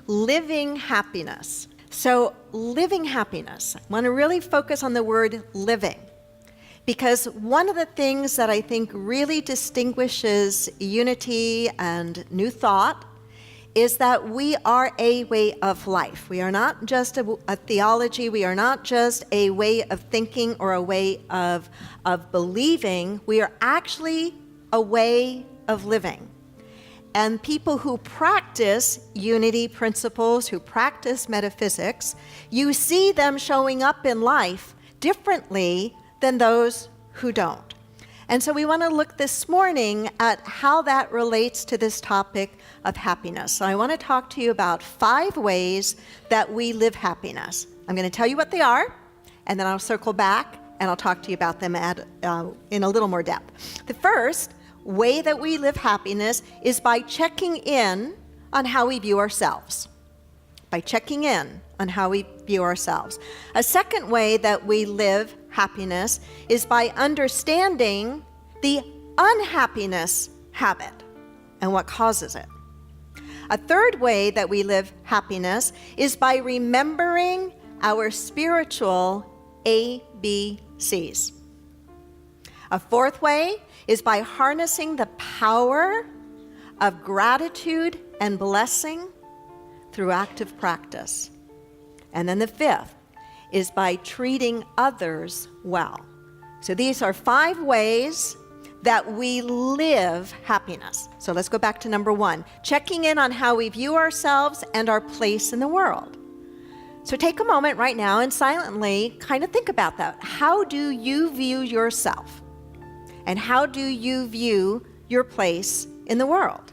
living happiness. So living happiness, I want to really focus on the word living, because one of the things that I think really distinguishes Unity and New Thought is that we are a way of life. We are not just a theology. We are not just a way of thinking or a way of believing. We are actually a way of living. And people who practice unity principles, who practice metaphysics, you see them showing up in life differently than those who don't. And so we want to look this morning at how that relates to this topic of happiness. So I want to talk to you about 5 ways that we live happiness. I'm going to tell you what they are, and then I'll circle back and I'll talk to you about them in a little more depth. The first way that we live happiness is by checking in on how we view ourselves. By checking in on how we view ourselves. A second way that we live happiness is by understanding the unhappiness habit and what causes it. A third way that we live happiness is by remembering our spiritual ABCs. A fourth way is by harnessing the power of gratitude and blessing through active practice. And then the fifth is by treating others well. So these are 5 ways that we live happiness. So let's go back to number 1, checking in on how we view ourselves and our place in the world. So take a moment right now and silently kind of think about that. How do you view yourself? And how do you view your place in the world?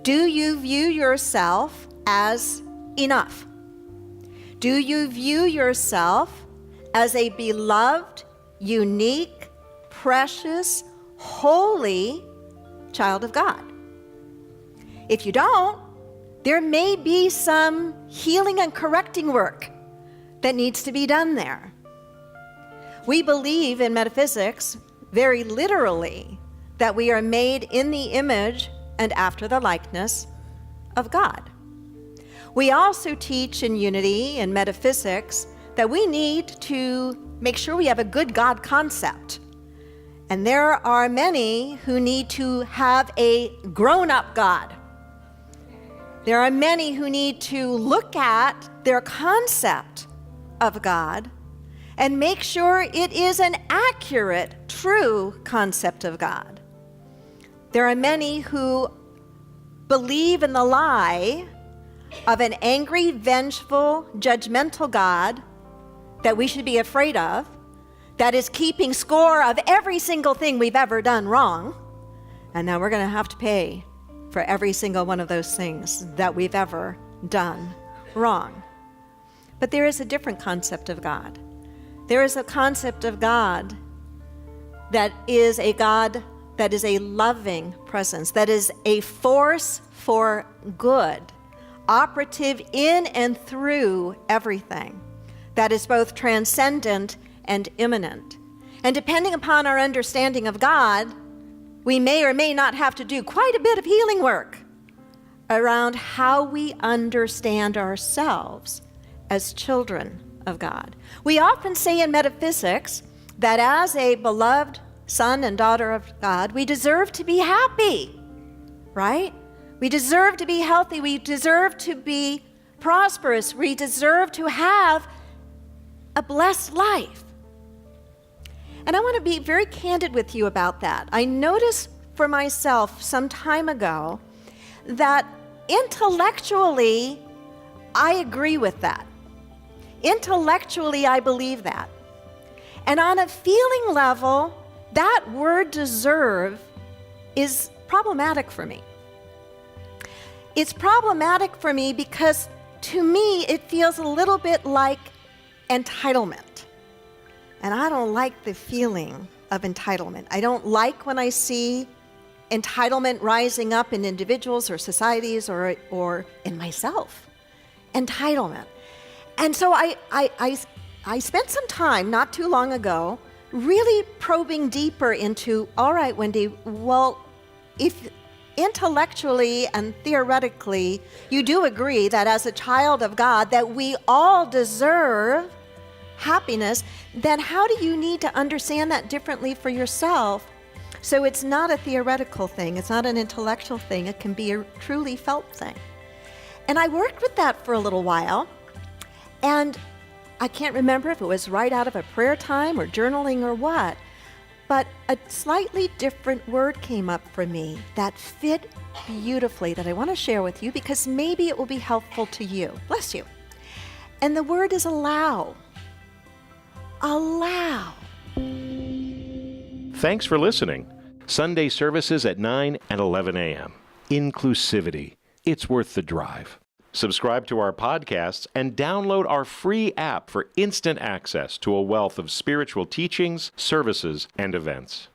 Do you view yourself as enough? Do you view yourself as a beloved, unique, precious, holy child of God? If you don't, there may be some healing and correcting work that needs to be done there. We believe in metaphysics, very literally, that we are made in the image and after the likeness of God. We also teach in Unity and metaphysics that we need to make sure we have a good God concept. And there are many who need to have a grown-up God. There are many who need to look at their concept of God and make sure it is an accurate, true concept of God. There are many who believe in the lie of an angry, vengeful, judgmental God that we should be afraid of, that is keeping score of every single thing we've ever done wrong, and now we're going to have to pay for every single one of those things that we've ever done wrong. But there is a different concept of God. There is a concept of God that is a God that is a loving presence, that is a force for good, operative in and through everything, that is both transcendent and immanent. And depending upon our understanding of God, we may or may not have to do quite a bit of healing work around how we understand ourselves as children of God. We often say in metaphysics that as a beloved son and daughter of God, we deserve to be happy, right? We deserve to be healthy. We deserve to be prosperous. We deserve to have a blessed life. And I want to be very candid with you about that. I noticed for myself some time ago that intellectually, I agree with that. Intellectually, I believe that. And on a feeling level, that word deserve is problematic for me. It's problematic for me because to me, it feels a little bit like entitlement. And I don't like the feeling of entitlement. I don't like when I see entitlement rising up in individuals or societies or in myself. Entitlement. And so I spent some time not too long ago really probing deeper into, all right, Wendy, well, if intellectually and theoretically, you do agree that as a child of God, that we all deserve happiness, then how do you need to understand that differently for yourself? So it's not a theoretical thing. It's not an intellectual thing. It can be a truly felt thing. And I worked with that for a little while, and I can't remember if it was right out of a prayer time or journaling or what, but a slightly different word came up for me that fit beautifully that I want to share with you because maybe it will be helpful to you. Bless you. And the word is allow. Allow. Thanks for listening. Sunday services at 9 and 11 a.m. Inclusivity. It's worth the drive. Subscribe to our podcasts and download our free app for instant access to a wealth of spiritual teachings, services, and events.